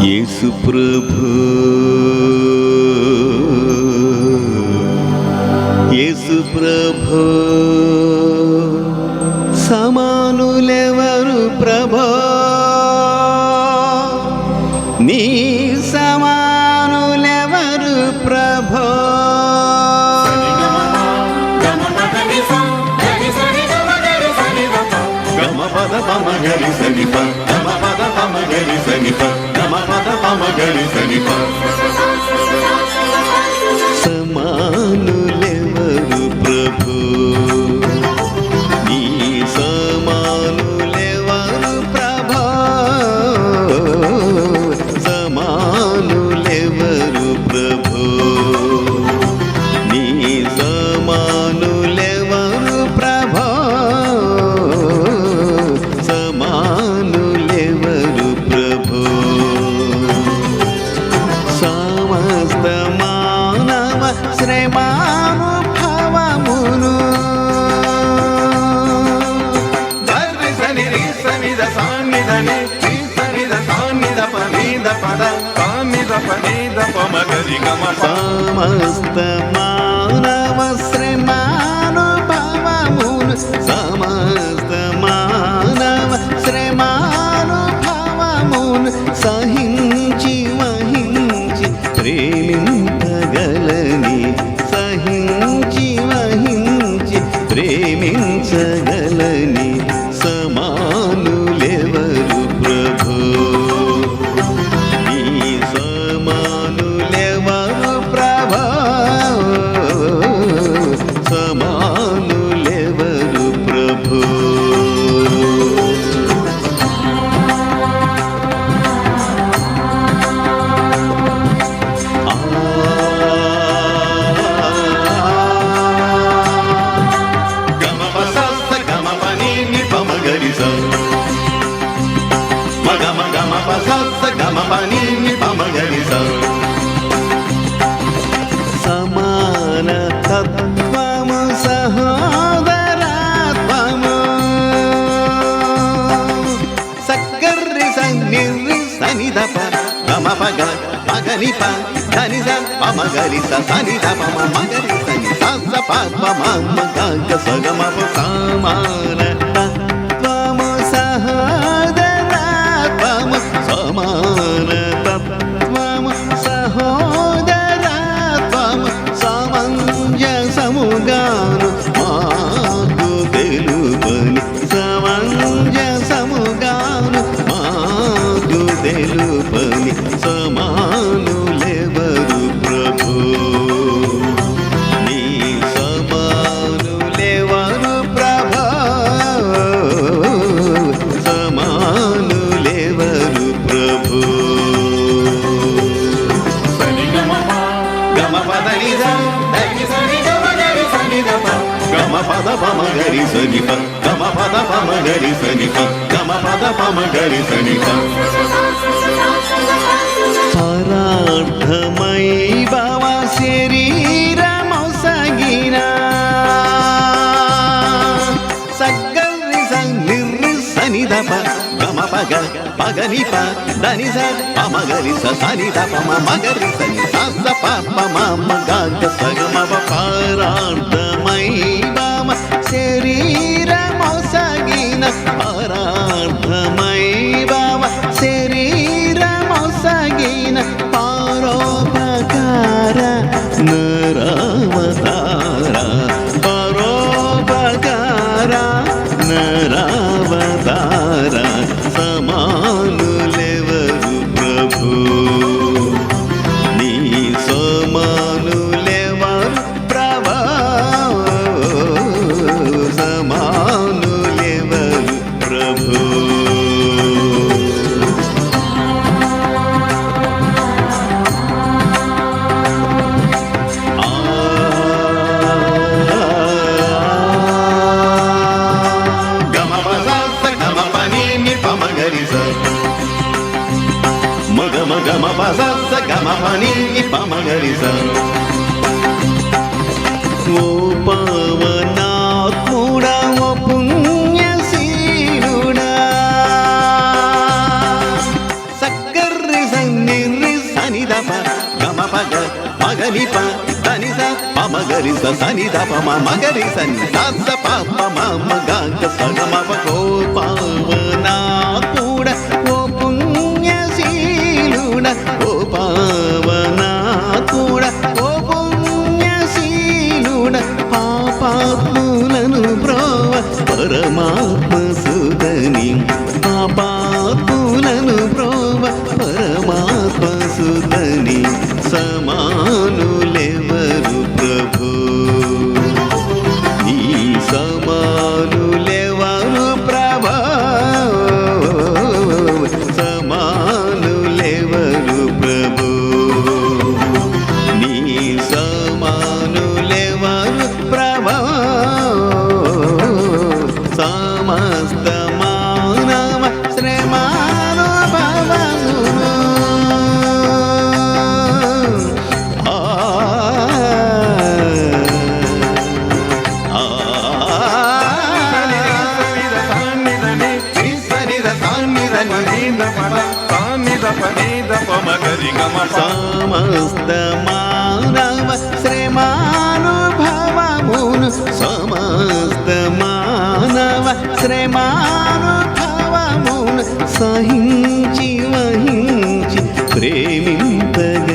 యేసు ప్రభు యేసు ప్రభు సమానులెవరు ప్రభు నీ సమానులెవరు ప్రభు గమ పద పమ గరి సనిప గమ పద పమ గరి సనిప గమ పద పమ గరి సనిప సమానులెవరు ప్రభు నీ సమానులెవరు ప్రభు సమానులెవరు ప్రభు నీ సమానులెవరు ప్రభు సమానులెవరు ప్రభు సమస్త మానవ శ్రమానుభవమును ధర్రి సని రి సనిద సాన్నిదని రి సనిద సాన్నిద పనిద పద సాన్నిద పనిద పమగరి గమ సమస్త మానవ శ్రమానుభవమును సమస్త మానవ శ్రమానుభవమును సహించి వహించి ప్రేమించగలని సహించి వహించి ప్రేమించగలని సమానులెవరు ప్రభు నీ సమానులెవరు ప్రభు సమానులెవరు ప్రభు సమాన తత్వము సహోదరత్వము సక్కర్రి సన్నిర్రి సనిదప గమ పగ పగని ప ధని స పమగరి స సనిద పమ మగరి సని స పమ మమ గగ సగమ సమాన తత్వము సహోదరత్వము సమాన తత్వము సహోదరత్వము సమంజసముగాను మాకు తెలుపని సమంజసముగాను మాకు తెలుపని సమానులెవరు ప్రభు నీ సమానులెవరు ప్రభు సమానులెవరు ప్రభు గమ పద నిజ గమ పద పమ గరి సనిప గమ పద పమ గరి సనిప గమ పద పమ గరి సనిప పరార్థమై భవ శరీరమొసగిన సగ్గర్రి సన్నిర్రి సనిదప గమ పగ పగని ప ధని స పమగరి స సనిద పమ మగరి సని స పమ మమ గగ సగమ పరార్థమై భవ శరీరమొసగిన పరార్థమై భవ శరీరమొసగిన పరోపకార నరావతార పరోపకార నరావతార సమానులెవరు ప్రభు నీ సమానులెవరు ప్రభు సమానులెవరు ప్రభు గమ పస గమ పని పమగరి స ఓ పవనాత్ముడా ఓ పుణ్యశీలుడా సక్కర్రి సంగ మగని ప దని స పమగరి స సని ద పమ మగరి సని స పాప మమ గగ సగమ గోపావనా కూడ ఓ పుణ్యశీలుడ ఓ పావనా కూడ ఓ పుణ్యశీలుడ పాపాత్ములను బ్రోవ పరమాత్మ సుధని పాపాత్ములను బ్రోవ పరమాత్మ సుధని సమానులెవరు ప్రభు ఈ సమానులెవరు ప్రభు సమానులెవరు ప్రభు నీ సమానులెవరు ప్రభు సమస్త మానవ శ్రమానుభవమును సమస్త మానవ శ్రమానుభవమును సమస్త మానవ శ్రమానుభవమును సహించి వహించి ప్రేమింపగ